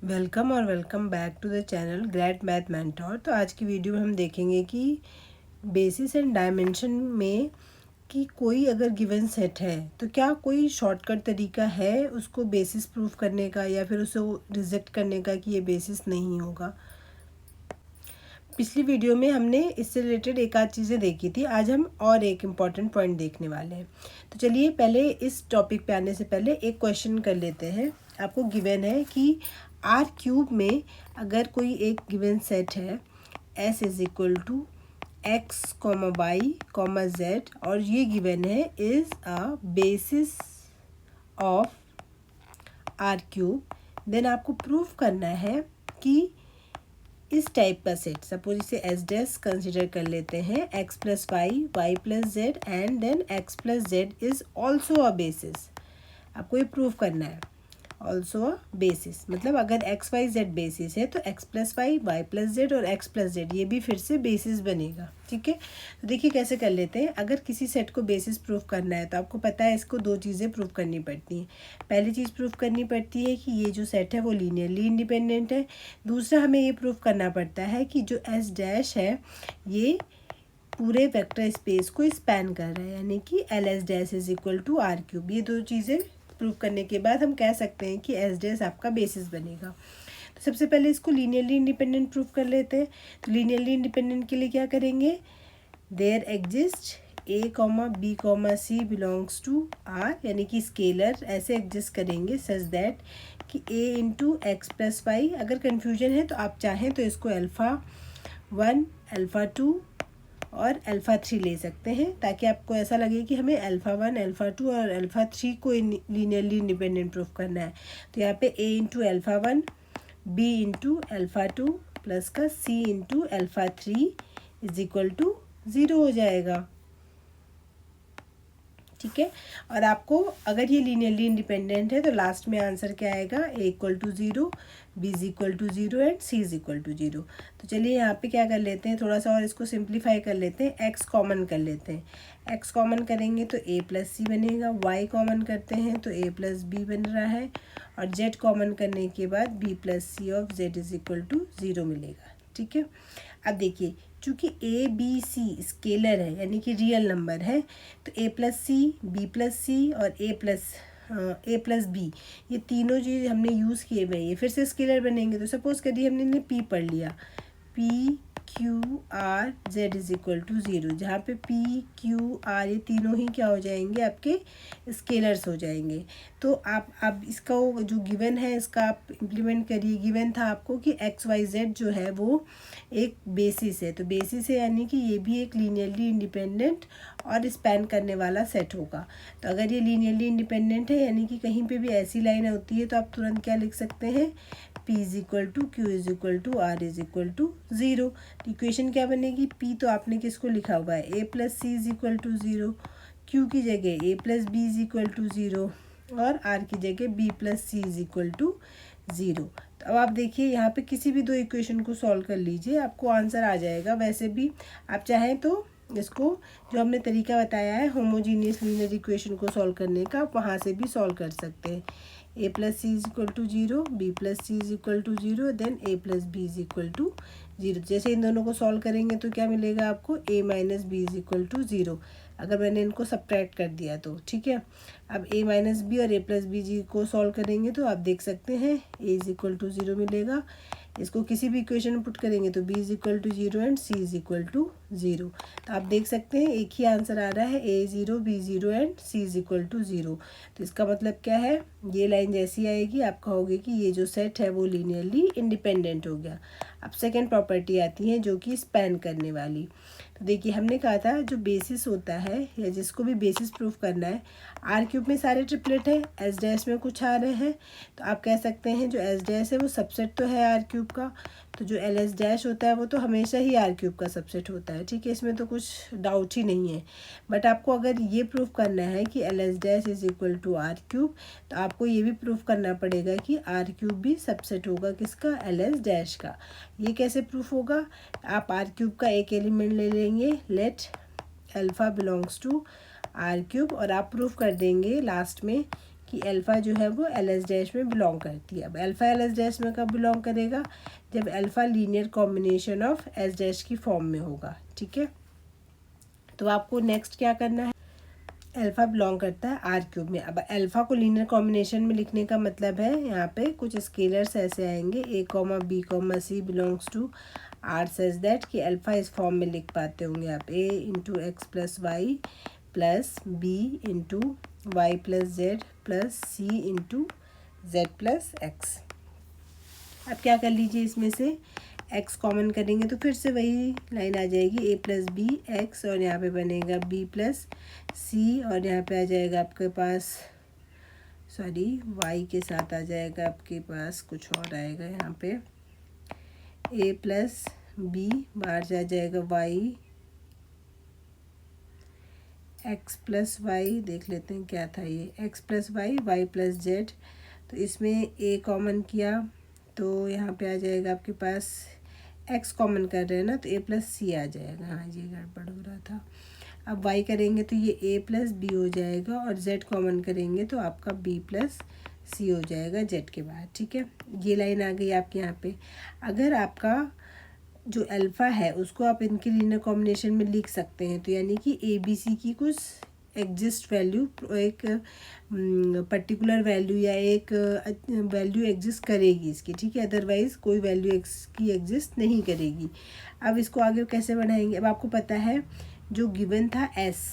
Welcome और welcome back to the channel great math mentor. तो आज की वीडियो में हम देखेंगे कि बेसिस एंड डायमेंशन में कि कोई अगर गिवन सेट है तो क्या कोई शॉर्टकट तरीका है उसको बेसिस प्रूफ करने का या फिर उसे रिजेक्ट करने का कि ये बेसिस नहीं होगा। पिछली वीडियो में हमने इससे रिलेटेड एक आध चीज़ें देखी थी, आज हम और एक इम्पॉर्टेंट पॉइंट देखने वाले हैं। तो चलिए पहले इस टॉपिक पे आने से पहले एक क्वेश्चन कर लेते हैं। आपको गिवन है कि आर क्यूब में अगर कोई एक गिवन सेट है S is equal to x comma y comma z और ये गिवन है is a basis of R cube, then आपको प्रूफ करना है कि इस टाइप का सेट, सपोज इसे एस डैश कंसिडर कर लेते हैं, x plus y plus z and then x plus z is also a basis. आपको ये प्रूफ करना है ऑल्सो अ बेसिस, मतलब अगर एक्स वाई जेड बेसिस है तो x plus y plus z और एक्स प्लस जेड ये भी फिर से बेसिस बनेगा। ठीक है, तो देखिए कैसे कर लेते हैं। अगर किसी सेट को बेसिस प्रूफ करना है तो आपको पता है इसको दो चीज़ें प्रूफ करनी पड़ती हैं। पहली चीज़ प्रूफ करनी पड़ती है कि ये जो सेट है वो लीनियरली इंडिपेंडेंट है। दूसरा हमें ये प्रूफ करना पड़ता है कि जो एस डैश है ये पूरे वेक्टर स्पेस को स्पैन कर रहा है, यानी कि L S dash is equal to R cube. ये दो चीज़ें प्रूफ करने के बाद हम कह सकते हैं कि एस डैश आपका बेसिस बनेगा। तो सबसे पहले इसको लीनियरली इंडिपेंडेंट प्रूफ कर लेते हैं। तो लीनियरली इंडिपेंडेंट के लिए क्या करेंगे, there exist a comma b comma c belongs to R, यानी कि स्केलर ऐसे एग्जिस्ट करेंगे सच दैट कि a into x plus y. अगर कन्फ्यूजन है तो आप चाहें तो इसको अल्फ़ा 1 अल्फ़ा 2 और अल्फ़ा 3 ले सकते हैं, ताकि आपको ऐसा लगे कि हमें अल्फ़ा 1 अल्फ़ा 2 और अल्फ़ा 3 को लीनियरली इंडिपेंडेंट प्रूफ करना है। तो यहाँ पे a into alpha 1 b into alpha 2 plus का c into alpha 3 is equal to 0 हो जाएगा। ठीक है, और आपको अगर ये लीनियरली इंडिपेंडेंट है तो लास्ट में आंसर क्या आएगा, a equal to 0, b is equal to 0 and c is equal to 0। तो चलिए यहाँ पे क्या कर लेते हैं, थोड़ा सा और इसको सिंप्लीफाई कर लेते हैं। एक्स कॉमन कर लेते हैं, एक्स कॉमन करेंगे तो ए प्लस सी बनेगा, वाई कॉमन करते हैं तो ए प्लस बी बन रहा है और जेड कॉमन करने के बाद b plus c of z is equal to 0 मिलेगा। ठीक है, अब देखिए चूँकि ए बी सी स्केलर है यानी कि रियल नंबर है, तो ए प्लस सी, बी प्लस सी और ए प्लस बी ये तीनों चीज़ हमने यूज़ किए हुए, ये फिर से स्केलर बनेंगे। तो सपोज़ करिए हमने इन्हें पी पढ़ लिया, P Q R z is equal to 0, जहाँ पे पी क्यू आर ये तीनों ही क्या हो जाएंगे, आपके स्केलर्स हो जाएंगे। तो आप इसका जो गिवन है इसका आप इम्प्लीमेंट करिए। गिवन था आपको कि एक्स वाई जेड जो है वो एक बेसिस है, तो बेसिस है यानी कि ये भी एक लीनियरली इंडिपेंडेंट और स्पैन करने वाला सेट होगा। तो अगर ये लीनियरली इंडिपेंडेंट है यानी कि कहीं पे भी ऐसी लाइन होती है तो आप तुरंत क्या लिख सकते हैं, P is equal to Q is equal to R is equal to 0। तो इक्वेशन क्या बनेगी, P तो आपने किसको लिखा हुआ है, a plus c is equal to 0, q की जगह a plus b is equal to 0 और आर की जगह b plus c is equal to 0। तो अब आप देखिए यहाँ पे किसी भी दो इक्वेशन को सॉल्व कर लीजिए, आपको आंसर आ जाएगा। वैसे भी आप चाहें तो इसको जो हमने तरीका बताया है होमोजीनियस लीनियर इक्वेशन को सॉल्व करने का, आप वहाँ से भी सॉल्व कर सकते हैं। A plus c is equal to 0, b plus c is equal to 0, then a plus b is equal to 0। जैसे इन दोनों को सॉल्व करेंगे तो क्या मिलेगा आपको, a minus b is equal to 0, अगर मैंने इनको सब्ट्रैक्ट कर दिया तो। ठीक है, अब ए माइनस बी और ए प्लस बी जी को सॉल्व करेंगे तो आप देख सकते हैं ए इज इक्वल टू 0 मिलेगा। इसको किसी भी इक्वेशन में पुट करेंगे तो b is equal to 0 and c is equal to 0। तो आप देख सकते हैं एक ही आंसर आ रहा है, a 0 b 0 and c is equal to 0। तो इसका मतलब क्या है, ये लाइन जैसी आएगी आप कहोगे कि ये जो सेट है वो लीनियरली इंडिपेंडेंट हो गया। अब सेकेंड प्रॉपर्टी आती है जो कि स्पैन करने वाली। तो देखिए हमने कहा था जो बेसिस होता है या जिसको भी बेसिस प्रूफ करना है, आर क्यूब में सारे ट्रिपलेट है, एस डैश में कुछ आ रहे हैं, तो आप कह सकते हैं जो एस डैश है वो सबसेट तो है आर क्यूब का, तो जो एल एस डैश होता है वो तो हमेशा ही आर क्यूब का सबसेट होता है। ठीक है, इसमें तो कुछ डाउट ही नहीं है। बट आपको अगर ये प्रूफ करना है कि L S dash is equal to R cube, तो आपको ये भी प्रूफ करना पड़ेगा कि आर क्यूब भी सबसेट होगा किसका, एल एस डैश का। ये कैसे प्रूफ होगा, आप आर क्यूब का एक एलिमेंट ले लेंगे, let alpha belongs to R cube, और आप प्रूफ कर देंगे लास्ट में कि अल्फ़ा जो है वो एल एस डैश में बिलोंग करती है। अब अल्फ़ा एल एस डैश में कब बिलोंग करेगा, जब alpha linear combination of S dash की फॉर्म में होगा। ठीक है, तो आपको नेक्स्ट क्या करना है, अल्फ़ा बिलोंग करता है आर क्यूब में। अब अल्फ़ा को लीनियर कॉम्बिनेशन में लिखने का मतलब है यहाँ पे कुछ स्केलर्स ऐसे आएंगे a comma b comma c belongs to R such that कि अल्फ़ा इस फॉर्म में लिख पाते होंगे आप, a into x plus y plus b into y plus z plus c into z plus x. अब क्या कर लीजिए, इसमें से x कॉमन करेंगे तो फिर से वही लाइन आ जाएगी, a प्लस बी एक्स, और यहाँ पे बनेगा b प्लस सी, और यहाँ पे आ जाएगा आपके पास y के साथ आ जाएगा आपके पास कुछ और आएगा यहाँ पे a प्लस बी, बाहर जा जाएगा y, x प्लस वाई, देख लेते हैं क्या था ये, x plus y, y plus z. तो इसमें a कॉमन किया तो यहाँ पे आ जाएगा आपके पास, x कॉमन कर रहे हैं ना तो a प्लस सी आ जाएगा, हाँ ये गड़बड़ हो रहा था। अब y करेंगे तो ये a प्लस बी हो जाएगा, और z कॉमन करेंगे तो आपका b प्लस सी हो जाएगा z के बाद। ठीक है, ये लाइन आ गई आपके यहाँ पे। अगर आपका जो अल्फ़ा है उसको आप इनके लीनियर कॉम्बिनेशन में लिख सकते हैं, तो यानी कि ए बी सी की कुछ एग्जिस्ट वैल्यू, एक पर्टिकुलर वैल्यू या एक वैल्यू एग्जिस्ट करेगी इसकी। ठीक है, अदरवाइज़ कोई वैल्यू की एग्जिस्ट नहीं करेगी। अब इसको आगे कैसे बढ़ाएंगे, अब आपको पता है जो गिवन था एस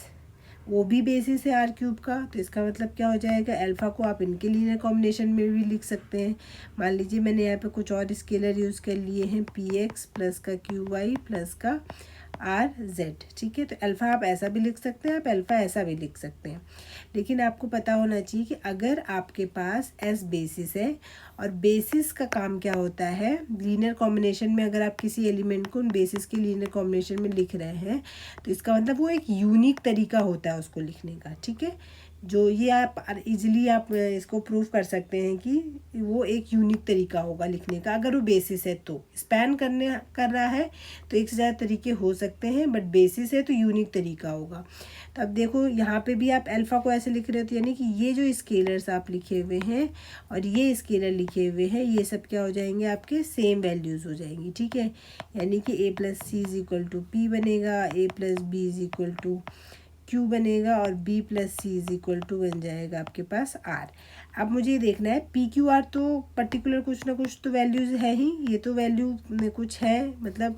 वो भी बेसिस है आर क्यूब का, तो इसका मतलब क्या हो जाएगा, अल्फ़ा को आप इनके लीनियर कॉम्बिनेशन में भी लिख सकते हैं। मान लीजिए मैंने यहाँ पे कुछ और स्केलर यूज़ कर लिए हैं, पी एक्स प्लस का क्यू वाई प्लस का आर जेड। ठीक है, तो अल्फ़ा आप ऐसा भी लिख सकते हैं, आप अल्फ़ा ऐसा भी लिख सकते हैं, लेकिन आपको पता होना चाहिए कि अगर आपके पास एस बेसिस है, और बेसिस का काम क्या होता है, लीनियर कॉम्बिनेशन में अगर आप किसी एलिमेंट को बेसिस के लीनियर कॉम्बिनेशन में लिख रहे हैं तो इसका मतलब वो एक यूनिक तरीका होता है उसको लिखने का। ठीक है, जो ये आप इजीली आप इसको प्रूव कर सकते हैं कि वो एक यूनिक तरीका होगा लिखने का। अगर वो बेसिस है तो स्पैन कर रहा है तो एक से ज़्यादा तरीके हो सकते हैं, बट बेसिस है तो यूनिक तरीका होगा। तो अब देखो यहाँ पे भी आप अल्फ़ा को ऐसे लिख रहे हो, तो यानी कि ये जो स्केलर्स आप लिखे हुए हैं और ये स्केलर लिखे हुए हैं, ये सब क्या हो जाएंगे, आपके सेम वैल्यूज़ हो जाएंगी। ठीक है, यानी कि a plus c is equal to p बनेगा, a plus b is equal to q बनेगा, और b plus c is equal to बन जाएगा आपके पास r। अब मुझे ये देखना है पी क्यू आर तो पर्टिकुलर कुछ ना कुछ तो वैल्यूज़ है ही, ये तो वैल्यू में कुछ है, मतलब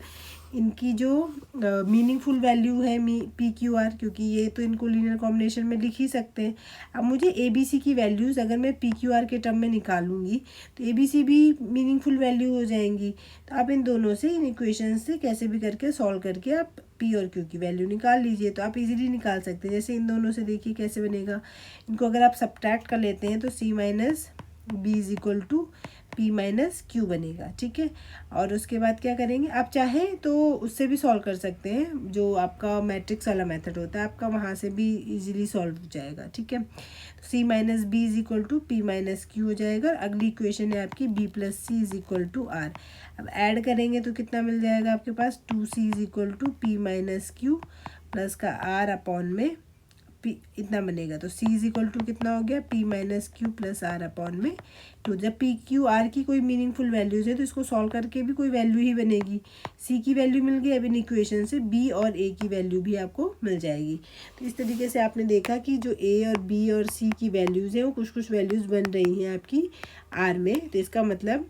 इनकी जो मीनिंगफुल वैल्यू है पी क्यू आर, क्योंकि ये तो इनको लीनियर कॉम्बिनेशन में लिख ही सकते हैं। अब मुझे ए बी सी की वैल्यूज़ अगर मैं पी क्यू आर के टर्म में निकालूंगी तो ए बी सी भी मीनिंगफुल वैल्यू हो जाएंगी। तो आप इन दोनों से, इन इक्वेशन से कैसे भी करके सॉल्व करके आप पी और क्यू की वैल्यू निकाल लीजिए, तो आप इजीली निकाल सकते हैं। जैसे इन दोनों से देखिए कैसे बनेगा, इनको अगर आप सब्ट्रैक्ट कर लेते हैं तो c minus b is equal to p minus q बनेगा। ठीक है, और उसके बाद क्या करेंगे, आप चाहें तो उससे भी सॉल्व कर सकते हैं, जो आपका मैट्रिक्स वाला मेथड होता है आपका, वहाँ से भी इजीली सॉल्व हो जाएगा। ठीक है, तो c minus b is equal to p minus q हो जाएगा, और अगली इक्वेशन है आपकी b plus c is equal to r. अब ऐड करेंगे तो कितना मिल जाएगा आपके पास, two c is equal to p minus q plus का आर अपॉन में पी, इतना बनेगा। तो c इज इक्वल टू कितना हो गया, p minus q plus r upon में टू। जब p क्यू आर की कोई मीनिंगफुल वैल्यूज है तो इसको सॉल्व करके भी कोई वैल्यू ही बनेगी। c की वैल्यू मिल गई, अब इन इक्वेशन से b और a की वैल्यू भी आपको मिल जाएगी। तो इस तरीके से आपने देखा कि जो a और b और c की वैल्यूज़ हैं वो कुछ कुछ वैल्यूज़ बन रही हैं आपकी r में। तो इसका मतलब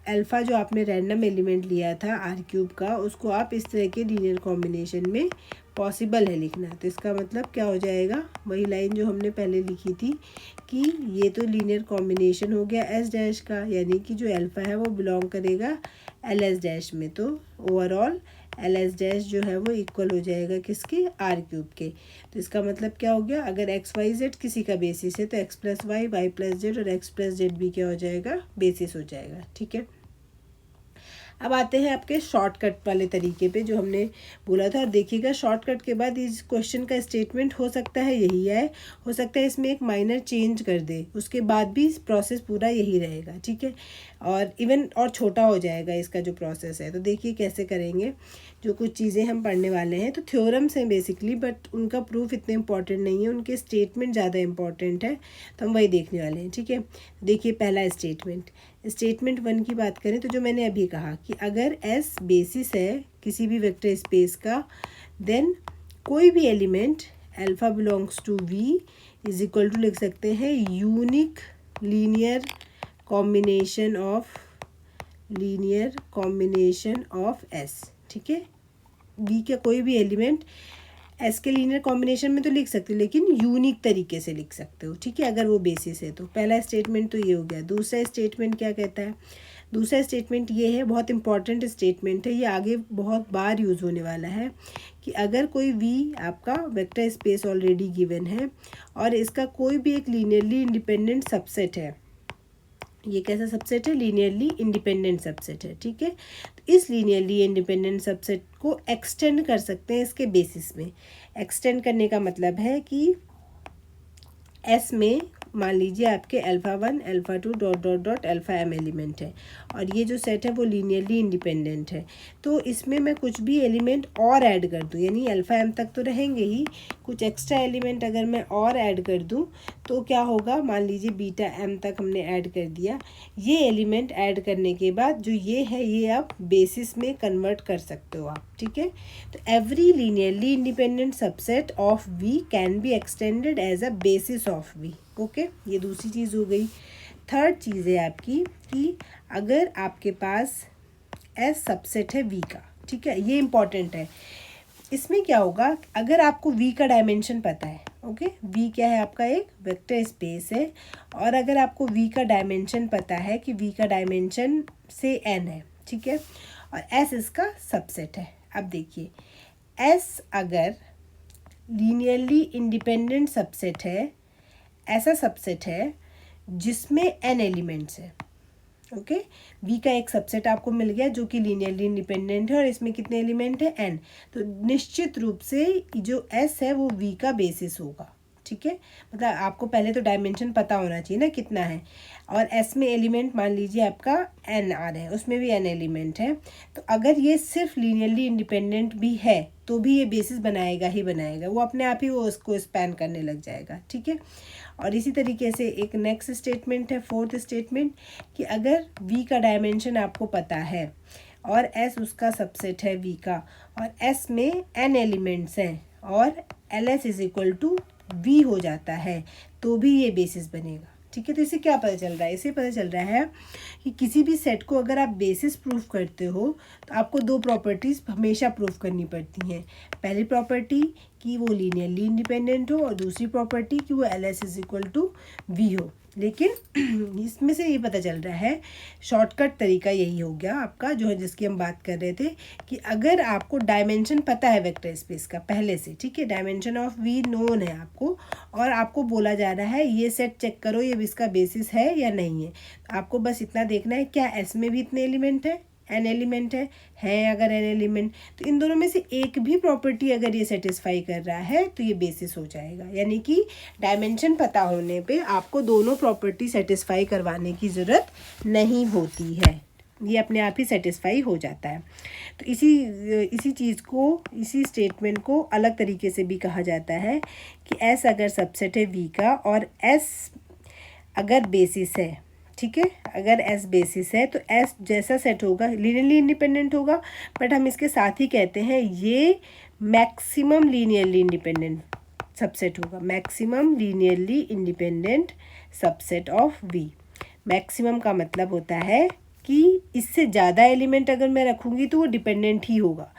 अल्फ़ा जो आपने रैंडम एलिमेंट लिया था आर क्यूब का, उसको आप इस तरह के लीनियर कॉम्बिनेशन में पॉसिबल है लिखना। तो इसका मतलब क्या हो जाएगा, वही लाइन जो हमने पहले लिखी थी कि ये तो लीनियर कॉम्बिनेशन हो गया एस डैश का, यानी कि जो अल्फ़ा है वो बिलोंग करेगा एल एस डैश में। तो ओवरऑल एल एस डैश जो है वो इक्वल हो जाएगा किसके, आर क्यूब के। तो इसका मतलब क्या हो गया, अगर एक्स वाई जेड किसी का बेसिस है तो x plus y, y plus z और एक्स प्लस जेड भी क्या हो जाएगा, बेसिस हो जाएगा। ठीक है, अब आते हैं आपके शॉर्टकट वाले तरीके पे जो हमने बोला था। और देखिएगा शॉर्टकट के बाद इस क्वेश्चन का स्टेटमेंट हो सकता है यही है, हो सकता है इसमें एक माइनर चेंज कर दे, उसके बाद भी प्रोसेस पूरा यही रहेगा, ठीक है। और इवन और छोटा हो जाएगा इसका जो प्रोसेस है। तो देखिए कैसे करेंगे। जो कुछ चीज़ें हम पढ़ने वाले हैं तो थ्योरम्स हैं बेसिकली, बट उनका प्रूफ इतने इंपॉर्टेंट नहीं है, उनके स्टेटमेंट ज़्यादा इंपॉर्टेंट है, तो हम वही देखने वाले हैं, ठीक है। देखिए पहला स्टेटमेंट 1 की बात करें तो जो मैंने अभी कहा कि अगर S बेसिस है किसी भी वेक्टर स्पेस का, देन कोई भी element alpha belongs to V is equal to लिख सकते हैं unique linear combination of S, ठीक है। V का कोई भी एलिमेंट S के लीनियर कॉम्बिनेशन में तो लिख सकते हो, लेकिन यूनिक तरीके से लिख सकते हो, ठीक है, अगर वो बेसिस है तो। पहला स्टेटमेंट तो ये हो गया। दूसरा स्टेटमेंट क्या कहता है? दूसरा स्टेटमेंट ये है, बहुत इंपॉर्टेंट स्टेटमेंट है, ये आगे बहुत बार यूज़ होने वाला है, कि अगर कोई V आपका वेक्टर स्पेस ऑलरेडी गिवन है और इसका कोई भी एक लीनियरली इंडिपेंडेंट सबसेट है, ये कैसा सबसेट है? लीनियरली इंडिपेंडेंट सबसेट है, ठीक है। तो इस लीनियरली इंडिपेंडेंट सबसेट को एक्सटेंड कर सकते हैं इसके बेसिस में। एक्सटेंड करने का मतलब है कि S में मान लीजिए आपके alpha 1 alpha 2 dot dot dot alpha m element है और ये जो सेट है वो लीनियरली इंडिपेंडेंट है, तो इसमें मैं कुछ भी एलिमेंट और ऐड कर दूँ, यानी अल्फ़ा m तक तो रहेंगे ही, कुछ एक्स्ट्रा एलिमेंट अगर मैं और ऐड कर दूँ तो क्या होगा? मान लीजिए बीटा m तक हमने ऐड कर दिया। ये एलिमेंट ऐड करने के बाद जो ये है ये आप बेसिस में कन्वर्ट कर सकते हो आप, ठीक है। तो every linearly independent subset of V can be extended as a basis of V, okay. ये दूसरी चीज़ हो गई। थर्ड चीज़ है आपकी कि अगर आपके पास S सबसेट है V का, ठीक है, ये इंपॉर्टेंट है। इसमें क्या होगा? अगर आपको V का डायमेंशन पता है, ओके, V क्या है? आपका एक वेक्टर स्पेस है, और अगर आपको V का डायमेंशन पता है कि V का डायमेंशन से n है, ठीक है, और S इसका सबसेट है। अब देखिए S अगर लीनियरली इंडिपेंडेंट सबसेट है, ऐसा सबसेट है जिसमें n एलिमेंट्स है, ओके, V का एक सबसेट आपको मिल गया जो कि लीनियरली इंडिपेंडेंट है और इसमें कितने एलिमेंट है? n, तो निश्चित रूप से जो S है वो V का बेसिस होगा, ठीक है। मतलब आपको पहले तो डायमेंशन पता होना चाहिए ना कितना है, और S में एलिमेंट मान लीजिए आपका n आ रहा है, उसमें भी n एलिमेंट है, तो अगर ये सिर्फ लीनियरली इंडिपेंडेंट भी है तो भी ये बेसिस बनाएगा ही बनाएगा, वो अपने आप ही वो उसको स्पैन करने लग जाएगा, ठीक है। और इसी तरीके से एक नेक्स्ट स्टेटमेंट है, फोर्थ स्टेटमेंट, कि अगर V का डायमेंशन आपको पता है और S उसका सबसेट है V का, और S में n एलिमेंट्स हैं और LS is equal to V हो जाता है, तो भी ये बेसिस बनेगा, ठीक है। तो इससे क्या पता चल रहा है? इससे पता चल रहा है कि किसी भी सेट को अगर आप बेसिस प्रूफ करते हो तो आपको दो प्रॉपर्टीज़ हमेशा प्रूफ करनी पड़ती हैं। पहली प्रॉपर्टी कि वो लीनियरली इंडिपेंडेंट हो, और दूसरी प्रॉपर्टी कि वो LS is equal to V हो। लेकिन इसमें से ये पता चल रहा है, शॉर्टकट तरीका यही हो गया आपका, जो है जिसकी हम बात कर रहे थे, कि अगर आपको डायमेंशन पता है वेक्टर स्पेस का पहले से, ठीक है, डायमेंशन ऑफ V नोन है आपको, और आपको बोला जा रहा है ये सेट चेक करो ये इसका बेसिस है या नहीं है, तो आपको बस इतना देखना है क्या S में भी इतने एलिमेंट है, n एलिमेंट है अगर n एलिमेंट, तो इन दोनों में से एक भी प्रॉपर्टी अगर ये सेटिस्फाई कर रहा है तो ये बेसिस हो जाएगा। यानी कि डायमेंशन पता होने पे आपको दोनों प्रॉपर्टी सेटिस्फाई करवाने की ज़रूरत नहीं होती है, ये अपने आप ही सेटिस्फाई हो जाता है। तो इसी चीज़ को, इसी स्टेटमेंट को अलग तरीके से भी कहा जाता है कि S अगर सबसेट है V का और S अगर बेसिस है, ठीक है, अगर S बेसिस है तो S जैसा सेट होगा लीनियरली इंडिपेंडेंट होगा, बट हम इसके साथ ही कहते हैं ये मैक्सिमम लीनियरली इंडिपेंडेंट सबसेट होगा, maximum linearly independent subset of V। Maximum का मतलब होता है कि इससे ज़्यादा एलिमेंट अगर मैं रखूँगी तो वो डिपेंडेंट ही होगा,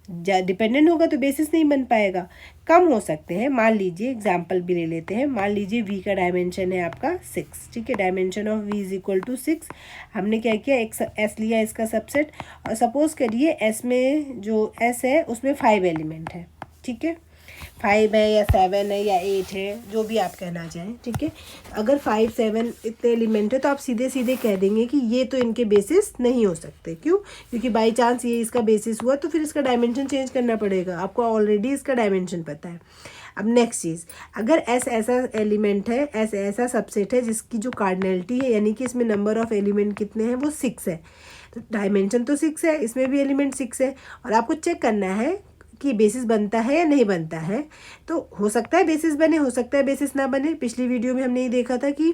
डिपेंडेंट होगा तो बेसिस नहीं बन पाएगा। कम हो सकते हैं, मान लीजिए एग्जांपल भी ले लेते हैं, मान लीजिए V का डायमेंशन है आपका 6, ठीक है, dimension of V is equal to 6। हमने क्या किया, एक S लिया इसका सबसेट, और सपोज करिए S में जो S है उसमें 5 एलिमेंट है, ठीक है, 5 है या 7 है या 8 है, जो भी आप कहना चाहें, ठीक है। अगर 5 7 इतने एलिमेंट है तो आप सीधे सीधे कह देंगे कि ये तो इनके बेसिस नहीं हो सकते। क्यों? क्योंकि बाई चांस ये इसका बेसिस हुआ तो फिर इसका डायमेंशन चेंज करना पड़ेगा, आपको ऑलरेडी इसका डायमेंशन पता है। अब नेक्स्ट चीज़, अगर एस ऐसा एलिमेंट है, एस ऐसा सबसेट है जिसकी जो कार्डिनलिटी है, यानी कि इसमें नंबर ऑफ एलिमेंट कितने हैं, वो 6 है, तो डायमेंशन तो 6 है, इसमें भी एलिमेंट 6 है, और आपको चेक करना है कि बेसिस बनता है या नहीं बनता है। तो हो सकता है बेसिस बने, हो सकता है बेसिस ना बने। पिछली वीडियो में हमने ये देखा था कि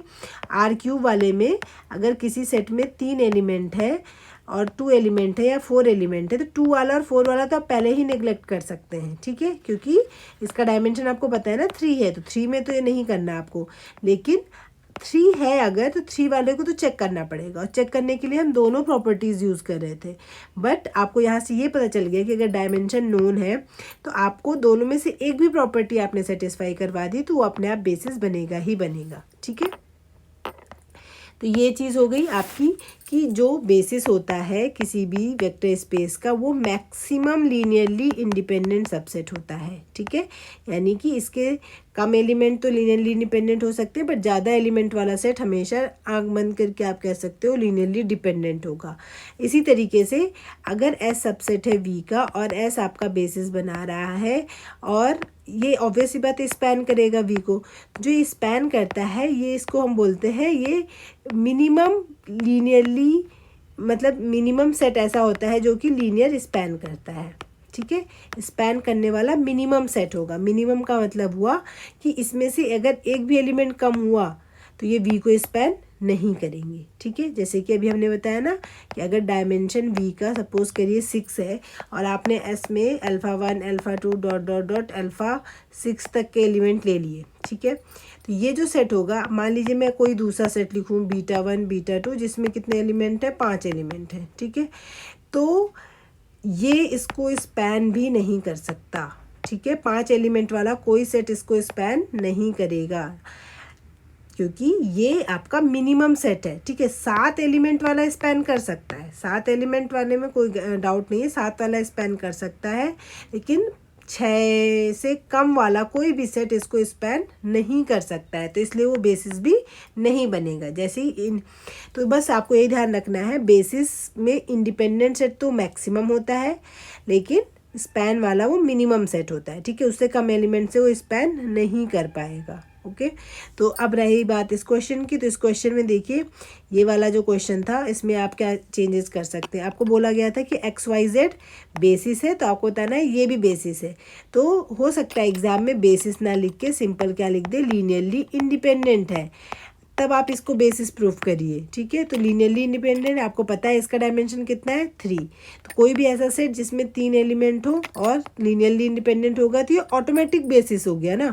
R³ वाले में अगर किसी सेट में 3 एलिमेंट है और 2 एलिमेंट है या 4 एलिमेंट है, तो 2 वाला और 4 वाला तो आप पहले ही नेग्लेक्ट कर सकते हैं, ठीक है, क्योंकि इसका डायमेंशन आपको पता है ना 3 है, तो 3 में तो ये नहीं करना आपको। लेकिन 3 है अगर, तो 3 वाले को तो चेक करना पड़ेगा, और चेक करने के लिए हम दोनों प्रॉपर्टीज़ यूज़ कर रहे थे। बट आपको यहाँ से ये पता चल गया कि अगर डायमेंशन नोन है तो आपको दोनों में से एक भी प्रॉपर्टी आपने सेटिस्फाई करवा दी तो वो अपने आप बेसिस बनेगा ही बनेगा, ठीक है। तो ये चीज़ हो गई आपकी कि जो बेसिस होता है किसी भी वेक्टर स्पेस का वो मैक्सिमम लीनियरली इंडिपेंडेंट सबसेट होता है, ठीक है। यानी कि इसके कम एलिमेंट तो लीनियरली इंडिपेंडेंट हो सकते हैं, बट ज़्यादा एलिमेंट वाला सेट हमेशा आंख बंद करके आप कह सकते हो लीनियरली डिपेंडेंट होगा। इसी तरीके से अगर एस सबसेट है वी का और एस आपका बेसिस बना रहा है, और ये ऑब्वियस सी बात है स्पैन करेगा वी को, जो ये स्पैन करता है ये इसको हम बोलते हैं ये मिनिमम लीनियरली, मतलब मिनिमम सेट ऐसा होता है जो कि लीनियर स्पैन करता है, ठीक है। स्पैन करने वाला मिनिमम सेट होगा। मिनिमम का मतलब हुआ कि इसमें से अगर एक भी एलिमेंट कम हुआ तो ये वी को स्पैन नहीं करेंगे, ठीक है। जैसे कि अभी हमने बताया ना कि अगर डायमेंशन वी का सपोज करिए 6 है और आपने एस में α1 α2 डॉट डॉट डॉट α6 तक के एलिमेंट ले लिए, ठीक है। तो ये जो सेट होगा, मान लीजिए मैं कोई दूसरा सेट लिखूँ β1 β2 जिसमें कितने एलिमेंट है, 5 एलिमेंट है, ठीक है। तो ये इसको स्पैन भी नहीं कर सकता, ठीक है। 5 एलिमेंट वाला कोई सेट इसको स्पैन नहीं करेगा क्योंकि ये आपका मिनिमम सेट है, ठीक है। 7 एलिमेंट वाला स्पैन कर सकता है, 7 एलिमेंट वाले में कोई डाउट नहीं है, 7 वाला स्पैन कर सकता है, लेकिन 6 से कम वाला कोई भी सेट इसको स्पैन नहीं कर सकता है, तो इसलिए वो बेसिस भी नहीं बनेगा। जैसे ही तो बस आपको यही ध्यान रखना है, बेसिस में इंडिपेंडेंट सेट तो मैक्सिमम होता है, लेकिन स्पैन वाला वो मिनिमम सेट होता है, ठीक है। उससे कम एलिमेंट से वो स्पैन नहीं कर पाएगा, ओके। तो अब रही बात इस क्वेश्चन की, तो इस क्वेश्चन में देखिए ये वाला जो क्वेश्चन था इसमें आप क्या चेंजेस कर सकते हैं। आपको बोला गया था कि XYZ बेसिस है, तो आपको बताना है ये भी बेसिस है। तो हो सकता है एग्जाम में बेसिस ना लिख के सिंपल क्या लिख दे, लीनियरली इंडिपेंडेंट है, तब आप इसको बेसिस प्रूफ करिए, ठीक है। तो लीनियरली इंडिपेंडेंट आपको पता है इसका डायमेंशन कितना है, 3। तो कोई भी ऐसा सेट जिसमें 3 एलिमेंट हो और लीनियरली इंडिपेंडेंट होगा तो ये ऑटोमेटिक बेसिस हो गया ना।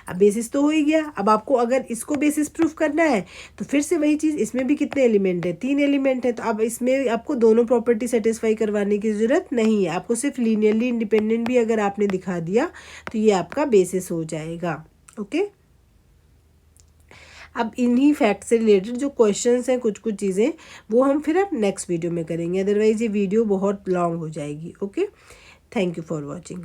अब बेसिस तो हो ही गया, अब आपको अगर इसको बेसिस प्रूफ करना है तो फिर से वही चीज़, इसमें भी कितने एलिमेंट है, 3 एलिमेंट है, तो अब इसमें आपको दोनों प्रॉपर्टी सेटिस्फाई करवाने की ज़रूरत नहीं है, आपको सिर्फ लीनियरली इंडिपेंडेंट भी अगर आपने दिखा दिया तो ये आपका बेसिस हो जाएगा, ओके। अब इन्हीं फैक्ट से रिलेटेड जो क्वेश्चंस हैं कुछ कुछ चीज़ें वो हम फिर अब नेक्स्ट वीडियो में करेंगे, अदरवाइज़ ये वीडियो बहुत लॉन्ग हो जाएगी, okay. Thank you for watching.